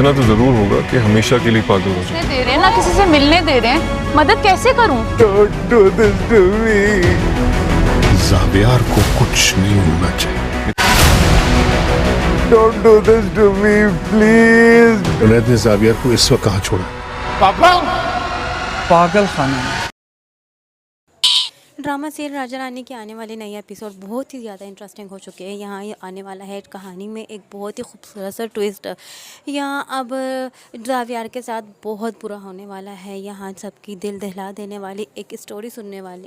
इतना तो जरूर होगा कि हमेशा के लिए पागल हो जाए। दे रहे हैं ना किसी से मिलने दे रहे हैं, मदद कैसे करूं? Don't do this to me. ज़ावियार को कुछ नहीं होना चाहिए। Don't do this to me, please. Junaid ने ज़ावियार को इस वक्त कहाँ छोड़ा? पागल खाना में। ड्रामा सीरियल राजा रानी के आने वाले नए एपिसोड बहुत ही ज़्यादा इंटरेस्टिंग हो चुके हैं। यहाँ ये आने वाला है कहानी में एक बहुत ही खूबसूरत सा ट्विस्ट। यहाँ अब ज़ावियार के साथ बहुत बुरा होने वाला है। यहाँ सबकी दिल दहला देने वाली एक स्टोरी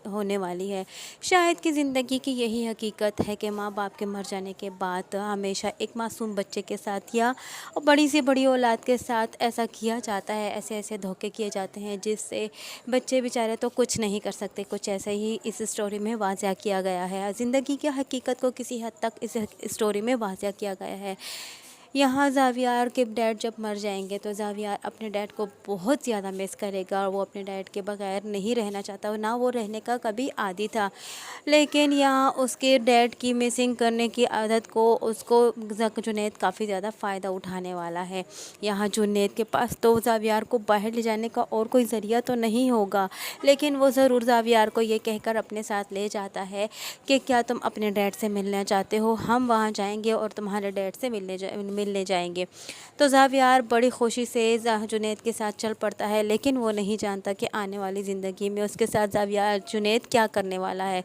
होने वाली है। शायद कि ज़िंदगी की यही हकीकत है कि माँ बाप के मर जाने के बाद हमेशा एक मासूम बच्चे के साथ या बड़ी से बड़ी औलाद के साथ ऐसा किया जाता है, ऐसे ऐसे धोखे किए जाते हैं जिससे बच्चे बेचारे तो कुछ नहीं कर सकते। कुछ ऐसे ही इस स्टोरी में वाज़ा किया गया है। ज़िंदगी की हकीकत को किसी हद तक इस स्टोरी में वाज़ा किया गया है। यहाँ ज़ावियार के डैड जब मर जाएंगे तो ज़ावियार अपने डैड को बहुत ज़्यादा मिस करेगा और वो अपने डैड के बगैर नहीं रहना चाहता, और ना वो रहने का कभी आदी था। लेकिन यहाँ उसके डैड की मिसिंग करने की आदत को उसको जुनैद काफ़ी ज़्यादा फ़ायदा उठाने वाला है। यहाँ जुनैद के पास तो ज़ावियार को बाहर ले जाने का और कोई ज़रिया तो नहीं होगा, लेकिन वो ज़रूर ज़ावियार को ये कहकर अपने साथ ले जाता है कि क्या तुम अपने डैड से मिलना चाहते हो, हम वहाँ जाएंगे और तुम्हारे डैड से मिलने जाएंगे। तो ज़ावियार बड़ी खुशी से जुनैद के साथ चल पड़ता है, लेकिन वो नहीं जानता कि आने वाली ज़िंदगी में उसके साथ ज़ावियार जुनैद क्या करने वाला है।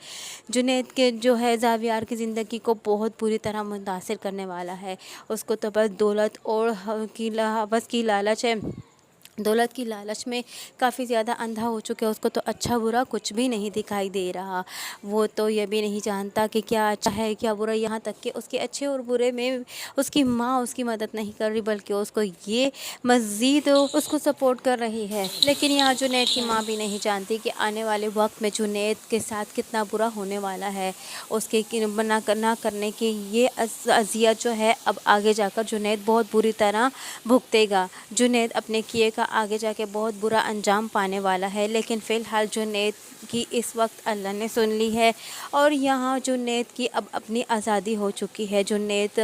जुनैद के जो है ज़ावियार की ज़िंदगी को बहुत बुरी तरह मुतासिर करने वाला है। उसको तो बस दौलत और हवस की लालच है। दौलत की लालच में काफ़ी ज़्यादा अंधा हो चुका है। उसको तो अच्छा बुरा कुछ भी नहीं दिखाई दे रहा। वो तो ये भी नहीं जानता कि क्या अच्छा है क्या बुरा, यहाँ तक कि उसके अच्छे और बुरे में उसकी माँ उसकी मदद नहीं कर रही, बल्कि उसको ये मज़ीद उसको सपोर्ट कर रही है। लेकिन यहाँ जुनैद की माँ भी नहीं जानती कि आने वाले वक्त में जुनैद के साथ कितना बुरा होने वाला है। उसके ना करने की ये अज़ियत जो है अब आगे जाकर जुनैद बहुत बुरी तरह भुगतेगा। जुनैद अपने किए का आगे जाके बहुत बुरा अंजाम पाने वाला है। लेकिन फ़िलहाल जुनैद की इस वक्त अल्लाह ने सुन ली है और यहाँ जुनैद की अब अपनी आज़ादी हो चुकी है। जुनैद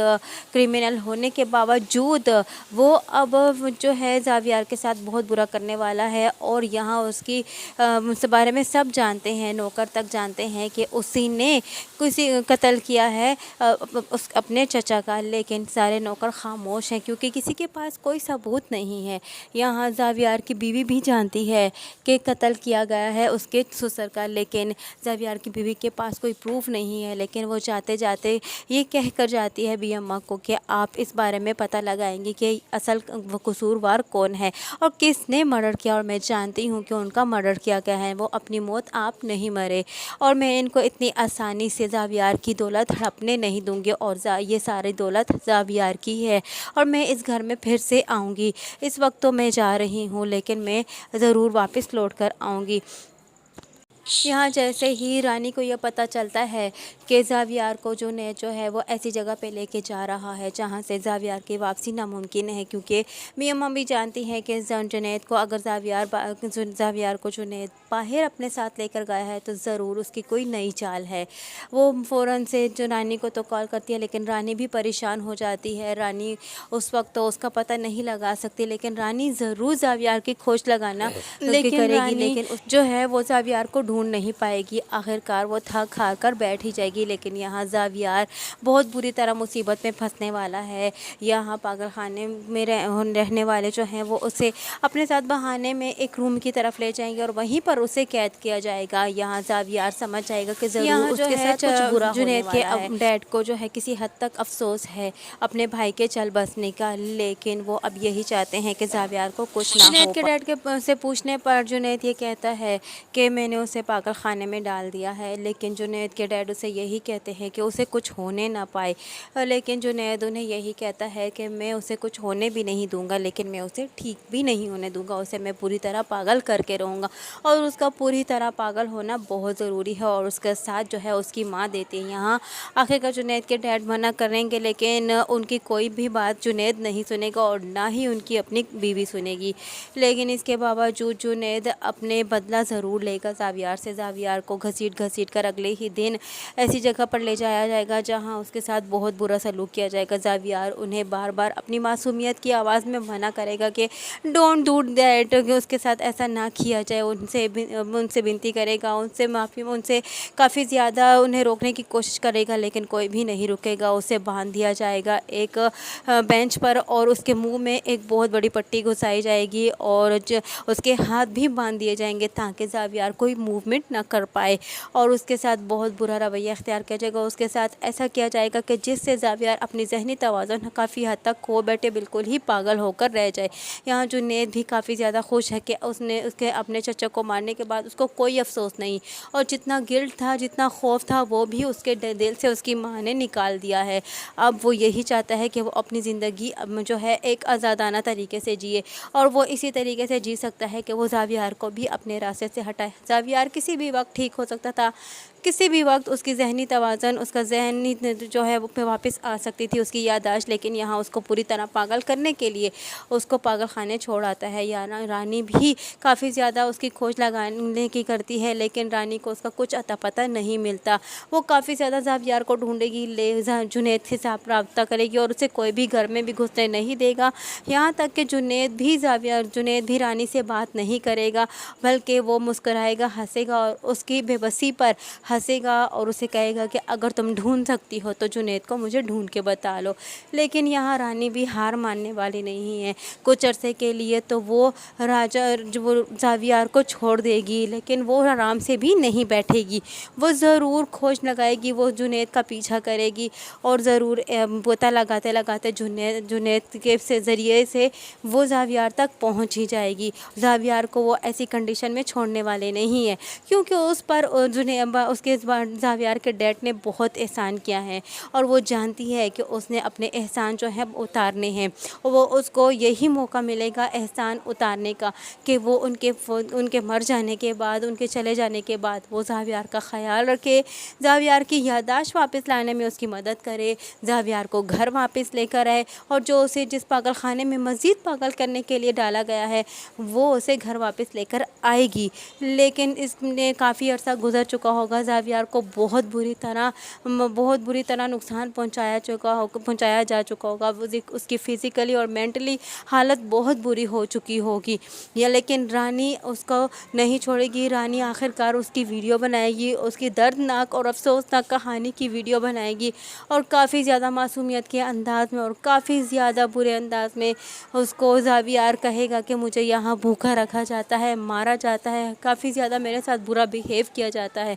क्रिमिनल होने के बावजूद वो अब जो है ज़ावियार के साथ बहुत बुरा करने वाला है, और यहाँ उसकी उस बारे में सब जानते हैं, नौकर तक जानते हैं कि उसी ने किसी कत्ल किया है उस अपने चचा का। लेकिन सारे नौकर खामोश हैं क्योंकि किसी के पास कोई सबूत नहीं है। यहाँ ज़ावियार की बीवी भी जानती है कि कत्ल किया गया है उसके ससुर का, लेकिन ज़ावियार की बीवी के पास कोई प्रूफ नहीं है। लेकिन वो जाते जाते ये कह कर जाती है बी अम्मा को कि आप इस बारे में पता लगाएंगे कि असल कसूरवार कौन है और किसने मर्डर किया, और मैं जानती हूँ कि उनका मर्डर किया गया है। वो अपनी मौत आप नहीं मरे, और मैं इनको इतनी आसानी से ज़ावियार की दौलत हड़पने नहीं दूँगी, और ये सारी दौलत ज़ावियार की है, और मैं इस घर में फिर से आऊँगी। इस वक्त तो मैं जा रही हूँ, लेकिन मैं ज़रूर वापस लौट कर आऊँगी। यहाँ जैसे ही रानी को यह पता चलता है कि ज़ावियार को जुनैद जो है वो ऐसी जगह पे लेके जा रहा है जहाँ से ज़ावियार की वापसी नामुमकिन है, क्योंकि मियाँ अम्मा भी जानती हैं कि जुनैद को अगर ज़ावियार को जुनैद बाहर अपने साथ लेकर गया है तो ज़रूर उसकी कोई नई चाल है। वो फ़ौरन से जो रानी को तो कॉल करती है, लेकिन रानी भी परेशान हो जाती है। रानी उस वक्त तो उसका पता नहीं लगा सकती, लेकिन रानी ज़रूर ज़ावियार की खोज लगाना करेगी, लेकिन जो है वो ज़ावियार को ढूंढ नहीं पाएगी। आखिरकार वो थक हार कर बैठ ही जाएगी। लेकिन यहाँ ज़ावियार बहुत बुरी तरह मुसीबत में फंसने वाला है। यहाँ पागल खाने में रहने वाले जो हैं वो उसे अपने साथ बहाने में एक रूम की तरफ ले जाएंगे और वहीं पर उसे कैद किया जाएगा। यहाँ ज़ावियार समझ जाएगा कि ज़रूर उसके साथ कुछ बुरा जुनैद के डैड को जो है किसी हद तक अफसोस है अपने भाई के चल बसने का, लेकिन वो अब यही चाहते हैं कि ज़ावियार को कुछ ना हो। जुनैद के डैड के से पूछने पर जुनैद ये कहता है कि मैंने उसे पागल खाने में डाल दिया है, लेकिन जुनैद के डैड उसे यही कहते हैं कि उसे कुछ होने ना पाए। लेकिन जुनैद उन्हें यही कहता है कि मैं उसे कुछ होने भी नहीं दूंगा, लेकिन मैं उसे ठीक भी नहीं होने दूंगा। उसे मैं पूरी तरह पागल करके रहूँगा, और उसका पूरी तरह पागल होना बहुत ज़रूरी है। और उसके साथ जो है उसकी माँ देती है। यहाँ आखिरकार जुनैद के डैड मना करेंगे, लेकिन उनकी कोई भी बात जुनैद नहीं सुनेगा और ना ही उनकी अपनी बीवी सुनेगी। लेकिन इसके बावजूद जुनैद अपने बदला ज़रूर लेगा ज़ावियार प्यार से जावियार को घसीट घसीट कर अगले ही दिन ऐसी जगह पर ले जाया जाएगा जहां उसके साथ बहुत बुरा सलूक किया जाएगा। जावियार उन्हें बार बार अपनी मासूमियत की आवाज़ में मना करेगा कि डोंट डू दैट, कि उसके साथ ऐसा ना किया जाए। उनसे विनती करेगा, उनसे माफ़ी, उनसे काफ़ी ज़्यादा उन्हें रोकने की कोशिश करेगा, लेकिन कोई भी नहीं रुकेगा। उसे बांध दिया जाएगा एक बेंच पर और उसके मुंह में एक बहुत बड़ी पट्टी घुसाई जाएगी और उसके हाथ भी बांध दिए जाएंगे ताकि जावियार कोई मूवमेंट ना कर पाए और उसके साथ बहुत बुरा रवैया इख्तियार किया जाएगा। उसके साथ ऐसा किया जाएगा कि जिससे जावियार अपनी जहनी तवाज़ुन काफ़ी हद तक खो बैठे, बिल्कुल ही पागल होकर रह जाए। यहाँ जुनैद भी काफ़ी ज़्यादा खुश है कि उसके अपने चचा को मारने के बाद उसको कोई अफसोस नहीं और जितना गिल्ट था, जितना खौफ था, वो भी उसके दिल से उसकी माँ ने निकाल दिया है। अब वो यही चाहता है कि वो अपनी ज़िंदगी जो है एक आज़ादाना तरीके से जिए और वो इसी तरीके से जी सकता है कि वो जावियार को भी अपने रास्ते से हटाए। जावियार किसी भी वक्त ठीक हो सकता था, किसी भी वक्त उसकी जहनी तवाज़ुन, उसका जहनी जो है वो पे वापस आ सकती थी, उसकी याददाश्त, लेकिन यहाँ उसको पूरी तरह पागल करने के लिए उसको पागल खाने छोड़ आता है। यहाँ रानी भी काफ़ी ज़्यादा उसकी खोज लगाने की करती है, लेकिन रानी को उसका कुछ अता पता नहीं मिलता। वो काफ़ी ज़्यादा जावियार को ढूंढेगी, जुनैद के साथ रब्ता करेगी और उसे कोई भी घर में भी घुसने नहीं देगा। यहाँ तक कि जुनैद भी रानी से बात नहीं करेगा, बल्कि वो मुस्कुराएगा, हंसेगा और उसकी बेबसी पर हंसेगा और उसे कहेगा कि अगर तुम ढूंढ सकती हो तो जुनैद को मुझे ढूंढ के बता लो। लेकिन यहाँ रानी भी हार मानने वाली नहीं है। कुछ अरसे के लिए तो वो जावियार को छोड़ देगी, लेकिन वो आराम से भी नहीं बैठेगी। वो ज़रूर खोज लगाएगी, वो जुनैद का पीछा करेगी और ज़रूर पता लगाते लगाते जुनैद के ज़रिए से वो जावियार तक पहुँच ही जाएगी। जावियार को वो ऐसी कंडीशन में छोड़ने वाले नहीं है, क्योंकि उस पर उसके जावियार के डैड ने बहुत एहसान किया है और वो जानती है कि उसने अपने एहसान जो है उतारने हैं। वो उसको यही मौका मिलेगा एहसान उतारने का कि वो उनके मर जाने के बाद, उनके चले जाने के बाद वो जावियार का ख्याल रखे, जावियार की याददाश्त वापस लाने में उसकी मदद करे, जावियार को घर वापस लेकर आए और जो उसे जिस पागल खाने में मज़ीद पागल करने के लिए डाला गया है वो उसे घर वापस लेकर आएगी। लेकिन इसमें काफ़ी अर्सा गुजर चुका होगा, जावियार को बहुत बुरी तरह नुकसान पहुंचाया जा चुका होगा। उसकी फ़िज़िकली और मेंटली हालत बहुत बुरी हो चुकी होगी, लेकिन रानी उसको नहीं छोड़ेगी। रानी आखिरकार उसकी वीडियो बनाएगी, उसकी दर्दनाक और अफसोसनाक कहानी की वीडियो बनाएगी और काफ़ी ज़्यादा मासूमियत के अंदाज़ में और काफ़ी ज़्यादा बुरे अंदाज में उसको जावियार कहेगा कि मुझे यहाँ भूखा रखा जाता है, मारा जाता है, काफ़ी ज़्यादा मेरे साथ बुरा बिहेव किया जाता है।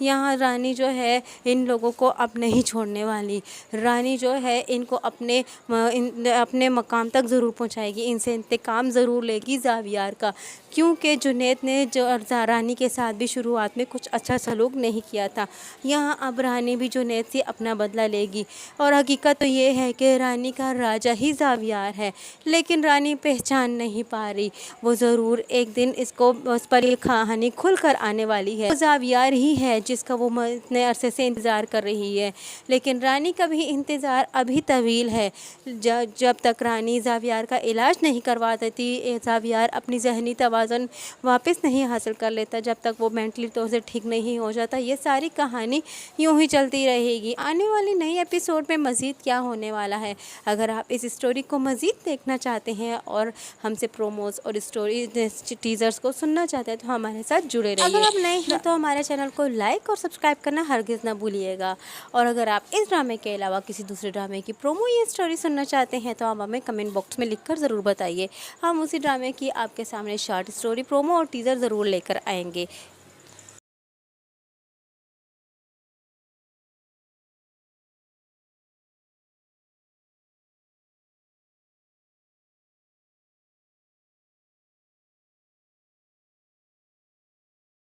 यहाँ रानी जो है इन लोगों को अब नहीं छोड़ने वाली। रानी जो है इनको अपने मकाम तक ज़रूर पहुँचाएगी, इनसे इंतकाम ज़रूर लेगी जावियार का, क्योंकि जुनैद ने जो रानी के साथ भी शुरुआत में कुछ अच्छा सलूक नहीं किया था। यहाँ अब रानी भी जुनैद से अपना बदला लेगी और हकीकत तो ये है कि रानी का राजा ही जावियार है, लेकिन रानी पहचान नहीं पा रही। वो ज़रूर एक दिन उस पर ये कहानी खुल कर आने वाली है। वो जावियार ही है जिसका वो इतने अरसे से इंतज़ार कर रही है, लेकिन रानी का भी इंतज़ार अभी तवील है। जब तक रानी जावियार का इलाज नहीं करवा देती, जावियार अपनी जहनी तवाज़ुन वापस नहीं हासिल कर लेता, जब तक वो मेंटली तौर से ठीक नहीं हो जाता, ये सारी कहानी यूं ही चलती रहेगी। आने वाली नई एपिसोड में मज़ीद क्या होने वाला है, अगर आप इस स्टोरी को मज़ीद देखना चाहते हैं और हमसे प्रोमोज़ और स्टोरी टीज़र्स को सुनना चाहते हैं तो हमारे साथ जुड़े रहिए। अगर आप नए हैं तो हमारे चैनल को लाइक और सब्सक्राइब करना हरगिज़ ना भूलिएगा। और अगर आप इस ड्रामे के अलावा किसी दूसरे ड्रामे की प्रोमो या स्टोरी सुनना चाहते हैं तो आप हमें कमेंट बॉक्स में लिखकर ज़रूर बताइए। हम उसी ड्रामे की आपके सामने शॉर्ट स्टोरी, प्रोमो और टीज़र ज़रूर लेकर आएंगे।